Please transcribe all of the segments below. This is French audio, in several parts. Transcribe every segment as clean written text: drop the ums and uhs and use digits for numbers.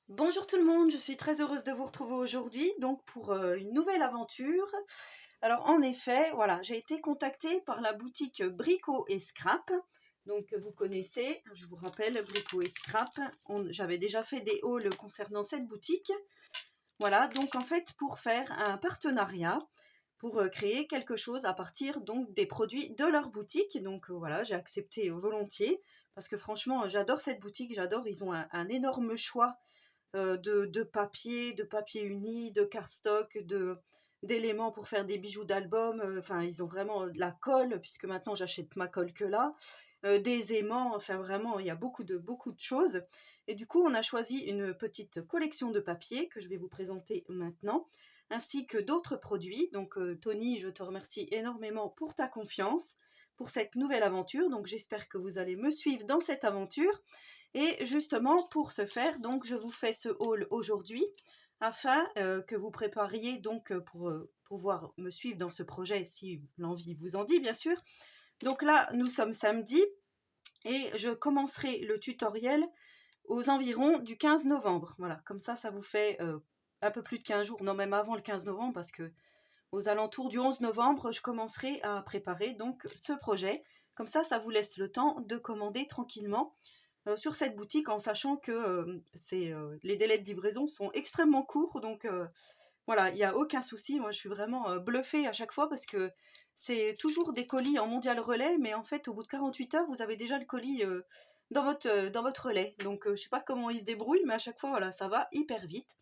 Bonjour tout le monde, je suis très heureuse de vous retrouver aujourd'hui donc pour une nouvelle aventure. Alors en effet, voilà, j'ai été contactée par la boutique Brico et Scrap. Donc vous connaissez, je vous rappelle, Brico et Scrap. J'avais déjà fait des hauls concernant cette boutique. Voilà, donc en fait pour faire un partenariat, pour créer quelque chose à partir donc des produits de leur boutique. Donc voilà, j'ai accepté volontiers parce que franchement j'adore cette boutique, j'adore, ils ont un énorme choix de papier uni, de cardstock, d'éléments pour faire des bijoux d'album. Enfin, ils ont vraiment de la colle, puisque maintenant j'achète ma colle que là. Des aimants, enfin vraiment, il y a beaucoup de choses. Et du coup, on a choisi une petite collection de papiers que je vais vous présenter maintenant, ainsi que d'autres produits. Donc, Tony, je te remercie énormément pour ta confiance, pour cette nouvelle aventure. Donc, j'espère que vous allez me suivre dans cette aventure. Et justement, pour ce faire, donc, je vous fais ce haul aujourd'hui afin que vous prépariez donc pour pouvoir me suivre dans ce projet si l'envie vous en dit, bien sûr. Donc là, nous sommes samedi et je commencerai le tutoriel aux environs du 15 novembre. Voilà, comme ça vous fait un peu plus de 15 jours, non même avant le 15 novembre, parce que aux alentours du 11 novembre, je commencerai à préparer donc ce projet. Comme ça vous laisse le temps de commander tranquillement sur cette boutique, en sachant que les délais de livraison sont extrêmement courts. Donc voilà, il n'y a aucun souci. Moi, je suis vraiment bluffée à chaque fois parce que c'est toujours des colis en mondial relais, mais en fait, au bout de 48 heures, vous avez déjà le colis dans votre relais. Donc, je ne sais pas comment ils se débrouillent, mais à chaque fois, voilà, ça va hyper vite.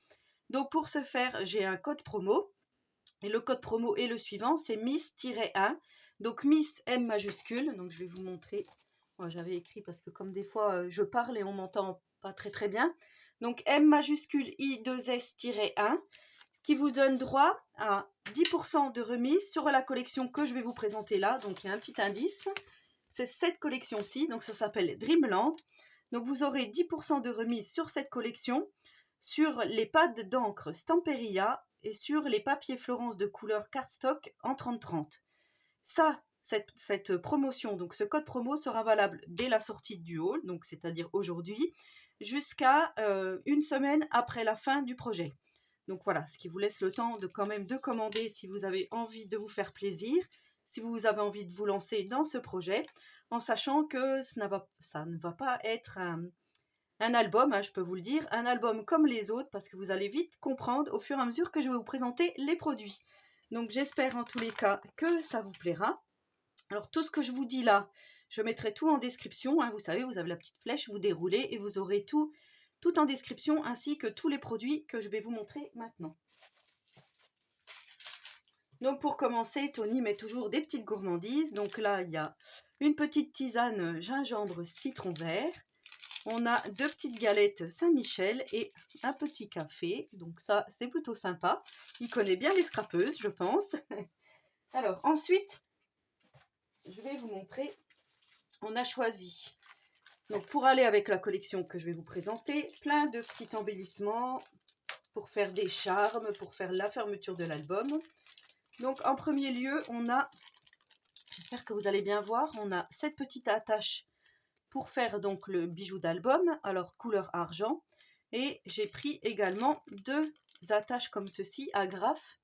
Donc, pour ce faire, j'ai un code promo. Et le code promo est le suivant, c'est Miss-1. Donc, Miss M majuscule. Donc, je vais vous montrer. Moi, j'avais écrit parce que comme des fois, je parle et on m'entend pas très bien. Donc, M majuscule I2S-1 qui vous donne droit à 10% de remise sur la collection que je vais vous présenter là. Donc il y a un petit indice, c'est cette collection-ci, donc ça s'appelle Dreamland. Donc vous aurez 10% de remise sur cette collection, sur les pads d'encre Stamperia et sur les papiers Florence de couleur cardstock en 30-30. Ça, cette promotion, donc ce code promo sera valable dès la sortie du haul, donc c'est-à-dire aujourd'hui, jusqu'à une semaine après la fin du projet. Donc voilà, ce qui vous laisse le temps de quand même de commander si vous avez envie de vous faire plaisir, si vous avez envie de vous lancer dans ce projet, en sachant que ça ne va pas être un album, hein, je peux vous le dire, un album comme les autres, parce que vous allez vite comprendre au fur et à mesure que je vais vous présenter les produits. Donc j'espère en tous les cas que ça vous plaira. Alors tout ce que je vous dis là, je mettrai tout en description, hein, vous savez, vous avez la petite flèche, vous déroulez et vous aurez tout en description, ainsi que tous les produits que je vais vous montrer maintenant. Donc pour commencer, Tony met toujours des petites gourmandises. Donc là, il y a une petite tisane gingembre citron vert. On a deux petites galettes Saint-Michel et un petit café. Donc ça, c'est plutôt sympa. Il connaît bien les scrapeuses, je pense. Alors ensuite, je vais vous montrer. On a choisi, donc pour aller avec la collection que je vais vous présenter, plein de petits embellissements pour faire des charmes, pour faire la fermeture de l'album. Donc en premier lieu, on a, j'espère que vous allez bien voir, on a cette petite attache pour faire donc le bijou d'album, alors couleur argent. Et j'ai pris également deux attaches comme ceci, agrafes,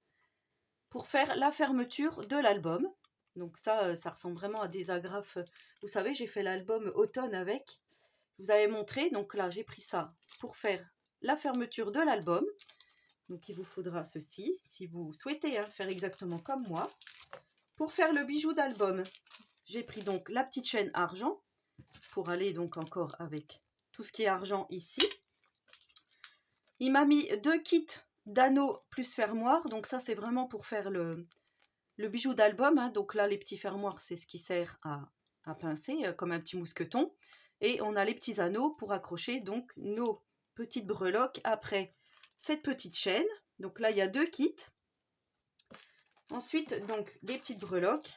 pour faire la fermeture de l'album. Donc ça ressemble vraiment à des agrafes. Vous savez, j'ai fait l'album automne avec. Je vous avais montré, donc là j'ai pris ça pour faire la fermeture de l'album. Donc il vous faudra ceci, si vous souhaitez faire exactement comme moi. Pour faire le bijou d'album, j'ai pris donc la petite chaîne argent, pour aller donc encore avec tout ce qui est argent ici. Il m'a mis deux kits d'anneaux plus fermoirs, donc ça c'est vraiment pour faire le bijou d'album, hein. Donc là les petits fermoirs c'est ce qui sert à pincer comme un petit mousqueton, et on a les petits anneaux pour accrocher donc nos petites breloques après cette petite chaîne. Donc là il y a deux kits. Ensuite donc les petites breloques.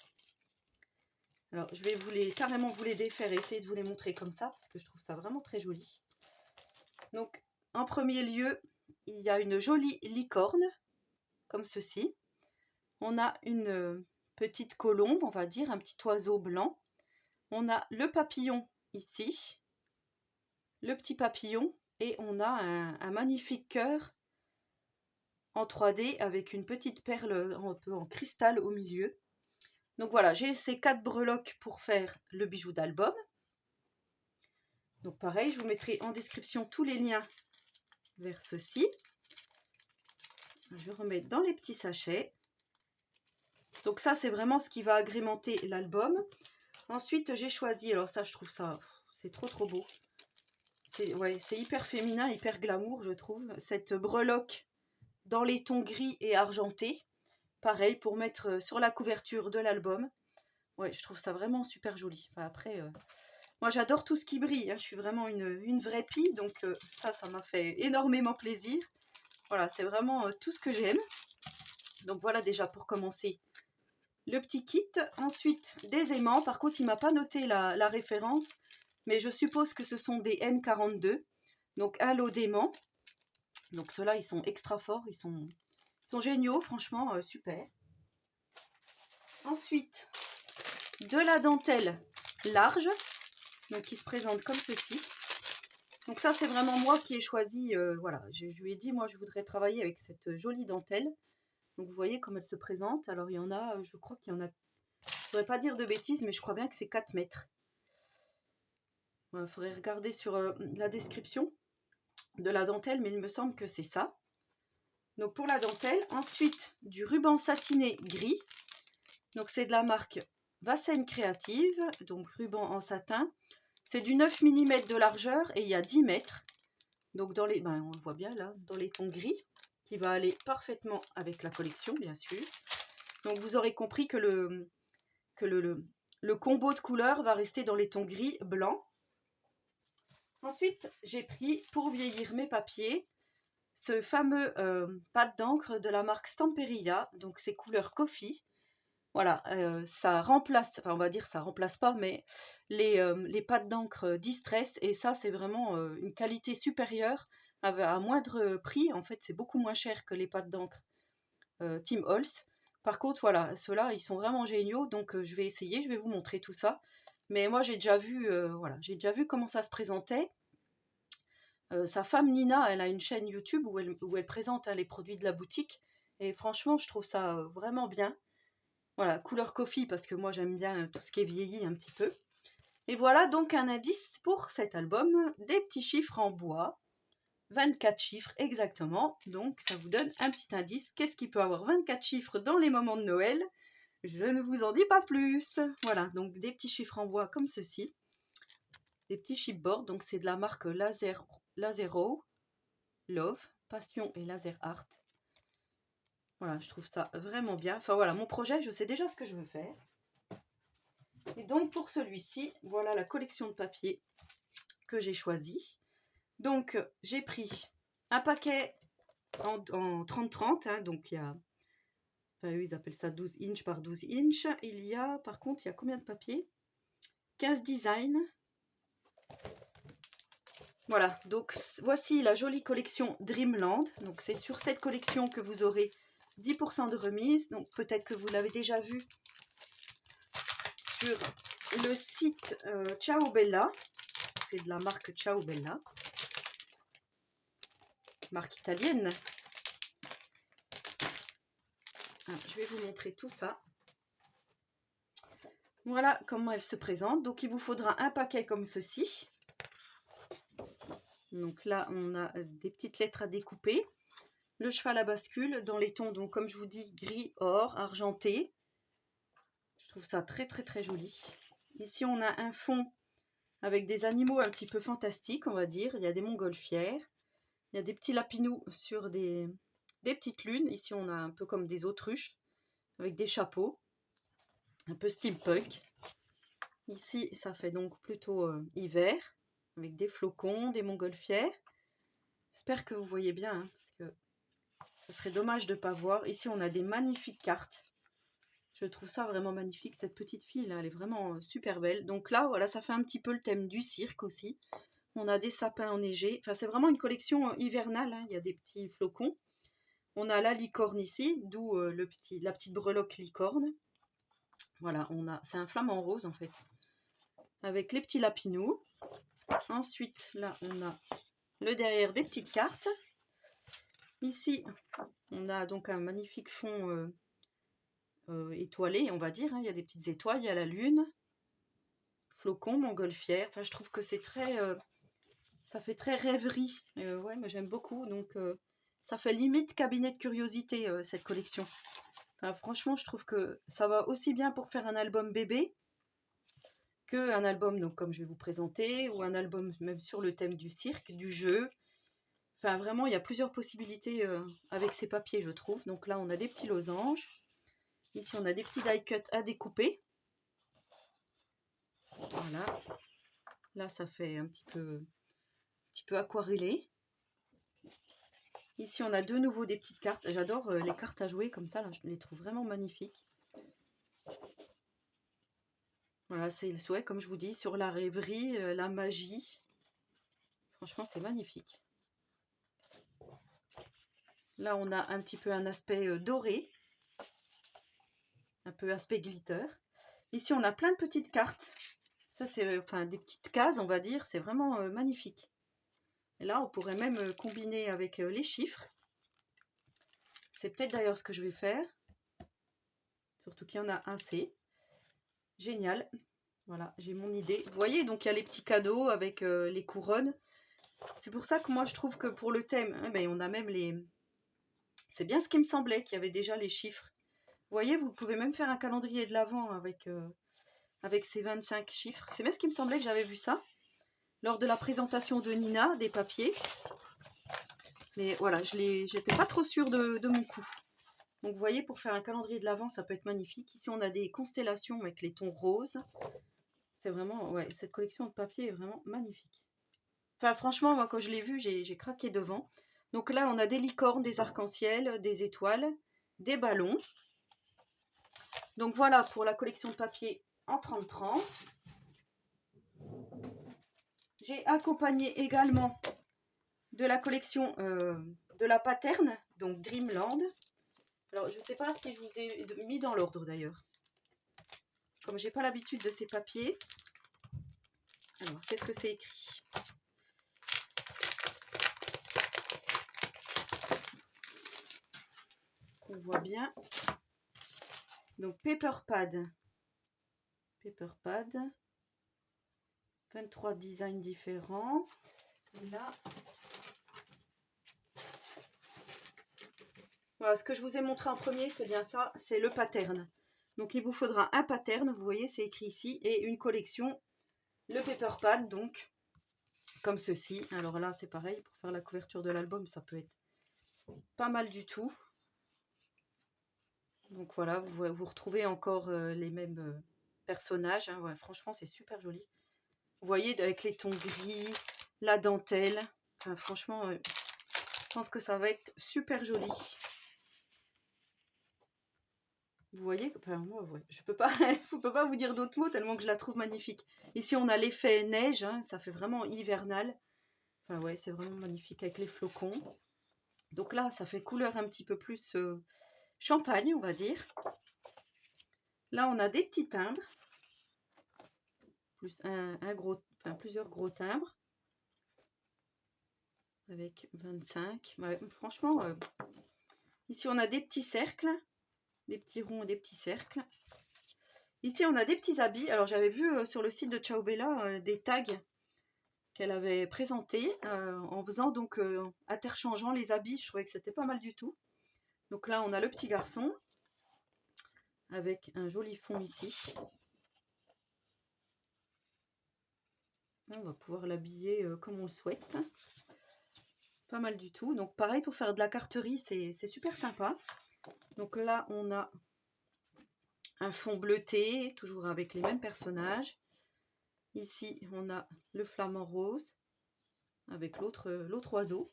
Alors je vais carrément vous les défaire et essayer de vous les montrer comme ça parce que je trouve ça vraiment très joli. Donc en premier lieu il y a une jolie licorne comme ceci. On a une petite colombe, on va dire, un petit oiseau blanc. On a le papillon ici, le petit papillon et on a un magnifique cœur en 3D avec une petite perle un peu en cristal au milieu. Donc voilà, j'ai ces 4 breloques pour faire le bijou d'album. Donc pareil, je vous mettrai en description tous les liens vers ceci. Je vais remettre dans les petits sachets. Donc ça, c'est vraiment ce qui va agrémenter l'album. Ensuite, j'ai choisi, alors ça, je trouve ça, c'est trop beau. C'est hyper féminin, hyper glamour, je trouve. Cette breloque dans les tons gris et argentés. Pareil, pour mettre sur la couverture de l'album. Ouais, je trouve ça vraiment super joli. Enfin, après, moi, j'adore tout ce qui brille. Hein. Je suis vraiment une vraie pie, donc ça m'a fait énormément plaisir. Voilà, c'est vraiment tout ce que j'aime. Donc voilà déjà pour commencer le petit kit. Ensuite, des aimants. Par contre, il ne m'a pas noté la référence, mais je suppose que ce sont des N42. Donc un lot d'aimants. Donc ceux-là, ils sont extra forts. Ils sont géniaux, franchement, super. Ensuite, de la dentelle large. Donc qui se présente comme ceci. Donc ça, c'est vraiment moi qui ai choisi. Voilà, je lui ai dit, moi, je voudrais travailler avec cette jolie dentelle. Donc vous voyez comme elle se présente. Alors il y en a, je crois qu'il y en a, je ne voudrais pas dire de bêtises, mais je crois bien que c'est 4 mètres. Il faudrait regarder sur la description de la dentelle, mais il me semble que c'est ça. Donc pour la dentelle, ensuite du ruban satiné gris. Donc c'est de la marque Vassen Créative, donc ruban en satin. C'est du 9 mm de largeur et il y a 10 mètres. Donc dans les, on le voit bien là, dans les tons gris, qui va aller parfaitement avec la collection, bien sûr. Donc vous aurez compris que le combo de couleurs va rester dans les tons gris blanc. Ensuite, j'ai pris pour vieillir mes papiers ce fameux pâte d'encre de la marque Stamperia, donc c'est couleur coffee. Voilà, ça remplace, enfin on va dire ça remplace pas, mais les pâtes d'encre Distress, et ça c'est vraiment une qualité supérieure à moindre prix. En fait, c'est beaucoup moins cher que les pâtes d'encre Tim Holtz. Par contre, voilà, ceux-là, ils sont vraiment géniaux, donc je vais essayer, je vais vous montrer tout ça. Mais moi, j'ai déjà vu, voilà, j'ai déjà vu comment ça se présentait. Sa femme Nina, elle a une chaîne YouTube où elle présente les produits de la boutique. Et franchement, je trouve ça vraiment bien. Voilà, couleur coffee parce que moi j'aime bien tout ce qui est vieilli un petit peu. Et voilà donc un indice pour cet album, des petits chiffres en bois. 24 chiffres exactement, donc ça vous donne un petit indice. Qu'est-ce qui peut avoir 24 chiffres dans les moments de Noël? Je ne vous en dis pas plus. Voilà, donc des petits chiffres en bois comme ceci. Des petits chipboards, donc c'est de la marque Lazero, Love, Passion et Laser Art. Voilà, je trouve ça vraiment bien. Enfin voilà, mon projet, je sais déjà ce que je veux faire. Et donc pour celui-ci, voilà la collection de papier que j'ai choisi. Donc j'ai pris un paquet en 30-30, hein, donc il y a, enfin eux ils appellent ça 12 inches par 12 inches. Il y a, par contre, il y a combien de papier? 15 designs. Voilà, donc voici la jolie collection Dreamland. Donc c'est sur cette collection que vous aurez 10% de remise. Donc peut-être que vous l'avez déjà vu sur le site Ciao Bella. C'est de la marque Ciao Bella. Marque italienne. Alors, je vais vous montrer tout ça. Voilà comment elle se présente. Donc il vous faudra un paquet comme ceci. Donc là on a des petites lettres à découper. Le cheval à bascule dans les tons, donc comme je vous dis, gris, or, argenté. Je trouve ça très joli. Ici on a un fond avec des animaux un petit peu fantastiques, on va dire. Il y a des montgolfières. Il y a des petits lapinous sur des petites lunes. Ici on a un peu comme des autruches avec des chapeaux. Un peu steampunk. Ici, ça fait donc plutôt hiver, avec des flocons, des montgolfières. J'espère que vous voyez bien, hein, parce que ce serait dommage de ne pas voir. Ici, on a des magnifiques cartes. Je trouve ça vraiment magnifique. Cette petite fille, là, elle est vraiment super belle. Donc là, voilà, ça fait un petit peu le thème du cirque aussi. On a des sapins enneigés. Enfin, c'est vraiment une collection hivernale, hein. Il y a des petits flocons. On a la licorne ici, d'où la petite breloque licorne. Voilà, c'est un flamant rose en fait, avec les petits lapinous. Ensuite, là, on a le derrière des petites cartes. Ici, on a donc un magnifique fond étoilé, on va dire. Hein. Il y a des petites étoiles, il y a la lune, flocon, montgolfière. Enfin, je trouve que c'est très, ça fait très rêverie. Ouais, moi j'aime beaucoup. Donc, ça fait limite cabinet de curiosité cette collection. Enfin, franchement, je trouve que ça va aussi bien pour faire un album bébé que un album, donc comme je vais vous présenter, ou un album même sur le thème du cirque, du jeu. Enfin, vraiment, il y a plusieurs possibilités avec ces papiers, je trouve. Donc là, on a des petits losanges. Ici, on a des petits die cut à découper. Voilà. Là, ça fait un petit peu aquarellé. Ici, on a de nouveau des petites cartes. J'adore les cartes à jouer comme ça. Là, je les trouve vraiment magnifiques. Voilà, c'est le souhait, comme je vous dis, sur la rêverie, la magie. Franchement, c'est magnifique. Là, on a un petit peu un aspect doré. Un peu aspect glitter. Ici, on a plein de petites cartes. Ça, c'est enfin des petites cases, on va dire. C'est vraiment magnifique. Et là, on pourrait même combiner avec les chiffres. C'est peut-être d'ailleurs ce que je vais faire. Surtout qu'il y en a un C. Génial. Voilà, j'ai mon idée. Vous voyez, donc il y a les petits cadeaux avec les couronnes. C'est pour ça que moi, je trouve que pour le thème, hein, ben, on a même les... C'est bien ce qui me semblait, qu'il y avait déjà les chiffres. Vous voyez, vous pouvez même faire un calendrier de l'Avent avec ces 25 chiffres. C'est bien ce qui me semblait que j'avais vu ça lors de la présentation de Nina, des papiers. Mais voilà, j'étais pas trop sûre de mon coup. Donc vous voyez, pour faire un calendrier de l'Avent, ça peut être magnifique. Ici, on a des constellations avec les tons roses. C'est vraiment, ouais, cette collection de papier est vraiment magnifique. Enfin, franchement, moi, quand je l'ai vu, j'ai craqué devant. Donc là, on a des licornes, des arcs-en-ciel, des étoiles, des ballons. Donc voilà pour la collection de papier en 30-30. J'ai accompagné également de la collection de la Paterne, donc Dreamland. Alors, je ne sais pas si je vous ai mis dans l'ordre d'ailleurs. Comme j'ai pas l'habitude de ces papiers. Alors, qu'est-ce que c'est écrit? On voit bien. Donc, Paper Pad. 23 designs différents. Et là, voilà, ce que je vous ai montré en premier, c'est bien ça, c'est le pattern. Donc, il vous faudra un pattern, vous voyez, c'est écrit ici, et une collection, le Paper Pad, donc, comme ceci. Alors là, c'est pareil, pour faire la couverture de l'album, ça peut être pas mal du tout. Donc voilà, vous retrouvez encore les mêmes personnages. Hein. Ouais, franchement, c'est super joli. Vous voyez, avec les tons gris, la dentelle. Enfin, franchement, je pense que ça va être super joli. Vous voyez, enfin, moi, ouais, je peux pas, peux pas vous dire d'autres mots tellement que je la trouve magnifique. Ici, on a l'effet neige, hein, ça fait vraiment hivernal. Enfin, ouais, c'est vraiment magnifique avec les flocons. Donc là, ça fait couleur un petit peu plus champagne, on va dire. Là, on a des petits timbres. Plus plusieurs gros timbres. Avec 25. Ouais, franchement, ici, on a des petits cercles. Des petits ronds et des petits cercles. Ici, on a des petits habits. Alors, j'avais vu sur le site de Ciao Bella des tags qu'elle avait présentés en faisant donc interchangeant les habits. Je trouvais que c'était pas mal du tout. Donc là, on a le petit garçon avec un joli fond ici. On va pouvoir l'habiller comme on le souhaite. Pas mal du tout. Donc pareil, pour faire de la carterie, c'est super sympa. Donc là, on a un fond bleuté, toujours avec les mêmes personnages. Ici, on a le flamant rose avec l'autre oiseau.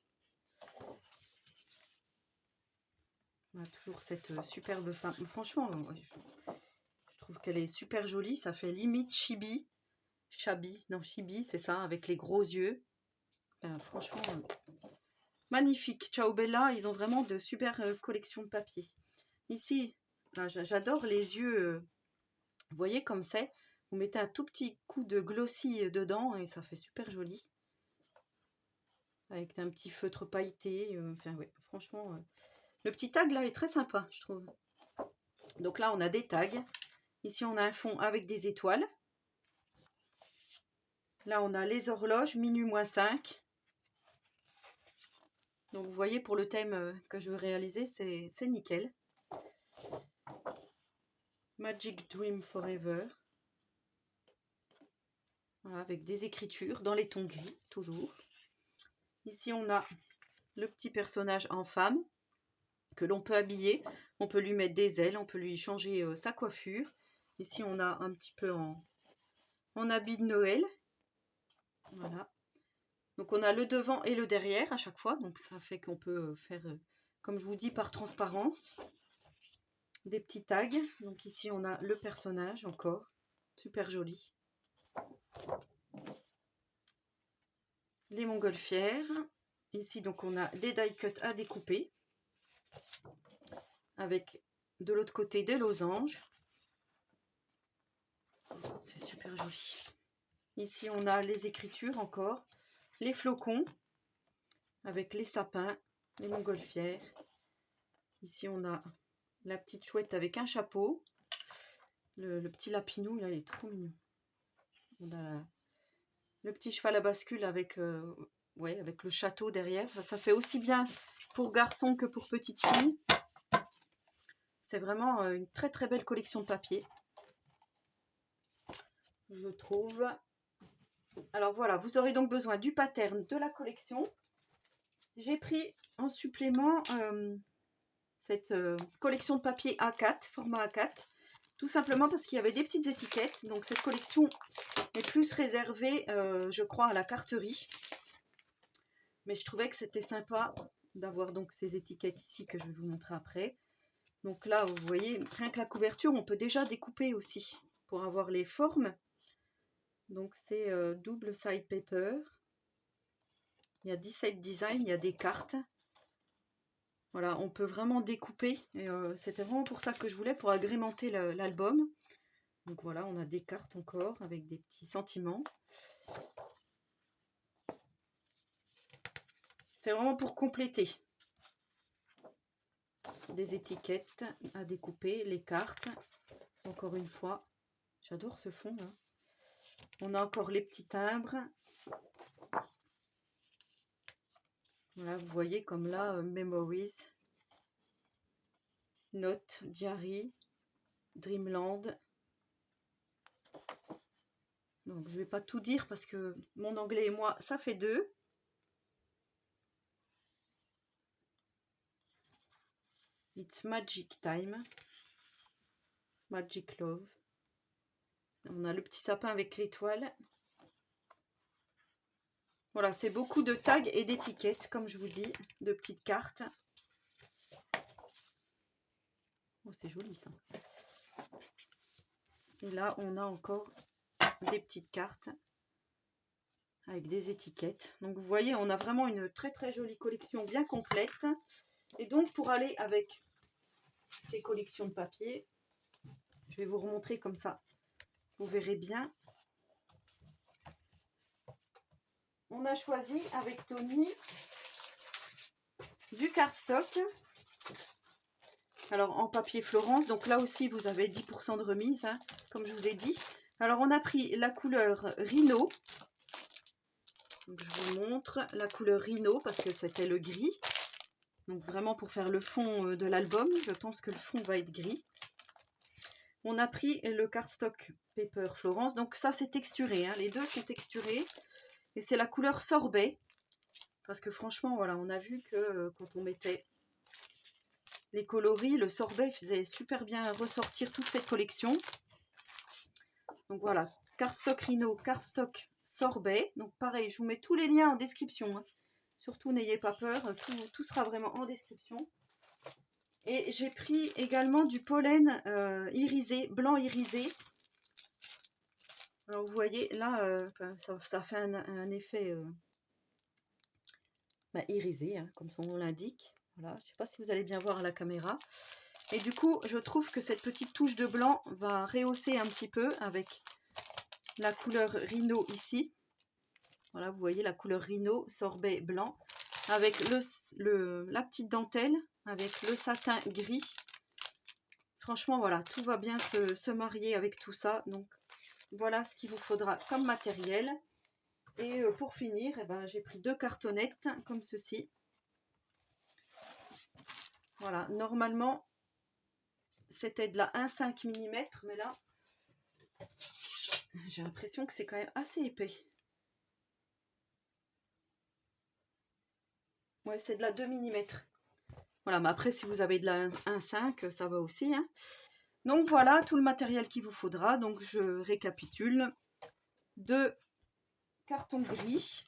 On a toujours cette superbe femme. Franchement, je trouve qu'elle est super jolie. Ça fait limite chibi. Chibi, c'est ça, avec les gros yeux. Enfin, franchement, magnifique. Ciao Bella, ils ont vraiment de super collections de papier. Ici, j'adore les yeux. Vous voyez comme c'est. Vous mettez un tout petit coup de glossy dedans et ça fait super joli. avec un petit feutre pailleté. Enfin, ouais, franchement, le petit tag là est très sympa, je trouve. Donc là, on a des tags. Ici, on a un fond avec des étoiles. Là, on a les horloges, minuit moins 5. Donc, vous voyez, pour le thème que je veux réaliser, c'est nickel. Magic Dream Forever. Voilà, avec des écritures dans les tons gris, toujours. Ici, on a le petit personnage en femme que l'on peut habiller. On peut lui mettre des ailes, on peut lui changer sa coiffure. Ici, on a un petit peu en habit de Noël. Voilà. Donc, on a le devant et le derrière à chaque fois. Donc, ça fait qu'on peut faire, comme je vous dis, par transparence. Des petits tags. Donc, ici, on a le personnage encore. Super joli. Les montgolfières. Ici, donc, on a des die cuts à découper. Avec de l'autre côté des losanges. C'est super joli. Ici, on a les écritures encore. Les flocons. Avec les sapins. Les montgolfières. Ici, on a la petite chouette avec un chapeau. Le petit lapinou, là, il est trop mignon. On a le petit cheval à bascule avec, ouais, avec le château derrière. Enfin, ça fait aussi bien pour garçon que pour petite fille. C'est vraiment une très très belle collection de papier, je trouve. Alors voilà, vous aurez donc besoin du pattern de la collection. J'ai pris en supplément cette collection de papier A4, format A4. Tout simplement parce qu'il y avait des petites étiquettes. Donc cette collection est plus réservée, je crois, à la carterie. Mais je trouvais que c'était sympa d'avoir donc ces étiquettes ici que je vais vous montrer après. Donc là, vous voyez, rien que la couverture, on peut déjà découper aussi pour avoir les formes. Donc c'est double side paper. Il y a 17 designs, il y a des cartes. Voilà, on peut vraiment découper. Et c'était vraiment pour ça que je voulais, pour agrémenter l'album. Donc voilà, on a des cartes encore avec des petits sentiments. C'est vraiment pour compléter. Des étiquettes à découper, les cartes. Encore une fois, j'adore ce fond là. On a encore les petits timbres. Voilà, vous voyez comme là, Memories, Note, Diary, Dreamland. Donc je vais pas tout dire parce que mon anglais et moi, ça fait deux. It's Magic Time. Magic Love. On a le petit sapin avec l'étoile. Voilà, c'est beaucoup de tags et d'étiquettes, comme je vous dis, de petites cartes. Oh, c'est joli ça. Et là, on a encore des petites cartes avec des étiquettes. Donc vous voyez, on a vraiment une très très jolie collection bien complète. Et donc pour aller avec ces collections de papier, je vais vous remontrer comme ça. Vous verrez bien. On a choisi avec Tony du cardstock. Alors en papier Florence, donc là aussi vous avez 10% de remise, hein, comme je vous ai dit. Alors on a pris la couleur Rhino. Donc, je vous montre la couleur Rhino parce que c'était le gris. Donc vraiment pour faire le fond de l'album, je pense que le fond va être gris. On a pris le cardstock paper Florence, donc ça c'est texturé, hein. Les deux sont texturés. Et c'est la couleur sorbet. Parce que franchement, voilà, on a vu que quand on mettait les coloris, le sorbet faisait super bien ressortir toute cette collection. Donc voilà, cardstock Rhino, cardstock sorbet. Donc pareil, je vous mets tous les liens en description, hein. Surtout n'ayez pas peur, tout sera vraiment en description. Et j'ai pris également du pollen irisé, blanc irisé. Alors vous voyez là, ça fait un effet irisé, hein, comme son nom l'indique. Voilà, je ne sais pas si vous allez bien voir à la caméra. Et du coup, je trouve que cette petite touche de blanc va rehausser un petit peu avec la couleur Rhino ici. Voilà, vous voyez la couleur Rhino, sorbet blanc, avec la petite dentelle, avec le satin gris. Franchement, voilà, tout va bien se marier avec tout ça. Donc, voilà ce qu'il vous faudra comme matériel. Et pour finir, eh ben, j'ai pris 2 cartonnettes comme ceci. Voilà, normalement, c'était de la 1,5 mm, mais là, j'ai l'impression que c'est quand même assez épais. Ouais, c'est de la 2 mm. Voilà, mais après, si vous avez de la 1,5, ça va aussi, hein. Donc voilà tout le matériel qu'il vous faudra. Donc je récapitule. 2 cartons gris,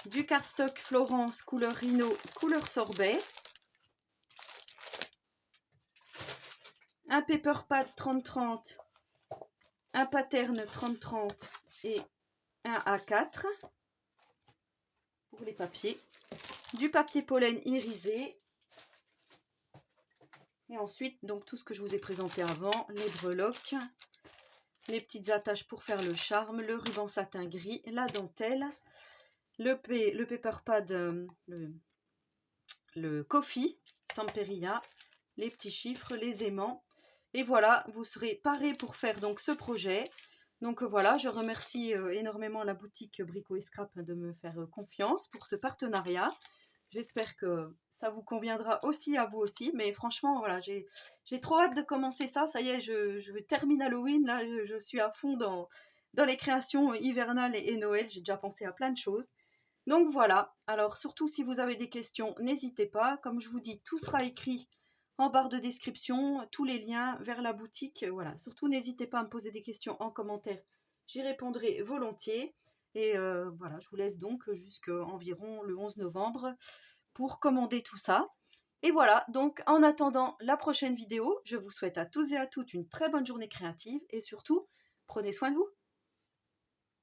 du cardstock Florence couleur Rhino, couleur sorbet, un paper pad 30-30, un pattern 30-30 et un A4 pour les papiers, du papier pollen irisé, et ensuite donc tout ce que je vous ai présenté avant, les breloques, les petites attaches pour faire le charme, le ruban satin gris, la dentelle, le paper pad, le coffee Stamperia, les petits chiffres, les aimants. Et voilà, vous serez parés pour faire donc ce projet. Donc voilà, je remercie énormément la boutique Brico & Scrap de me faire confiance pour ce partenariat. J'espère que ça vous conviendra aussi à vous aussi. Mais franchement, voilà, j'ai trop hâte de commencer ça. Ça y est, je termine Halloween. Là, je suis à fond dans les créations hivernales et Noël. J'ai déjà pensé à plein de choses. Donc voilà, alors surtout si vous avez des questions, n'hésitez pas. Comme je vous dis, tout sera écrit en barre de description, tous les liens vers la boutique. Voilà, surtout n'hésitez pas à me poser des questions en commentaire. J'y répondrai volontiers. Et voilà, je vous laisse donc jusqu'à environ le 11 novembre pour commander tout ça. Et voilà, donc en attendant la prochaine vidéo, je vous souhaite à tous et à toutes une très bonne journée créative et surtout, prenez soin de vous.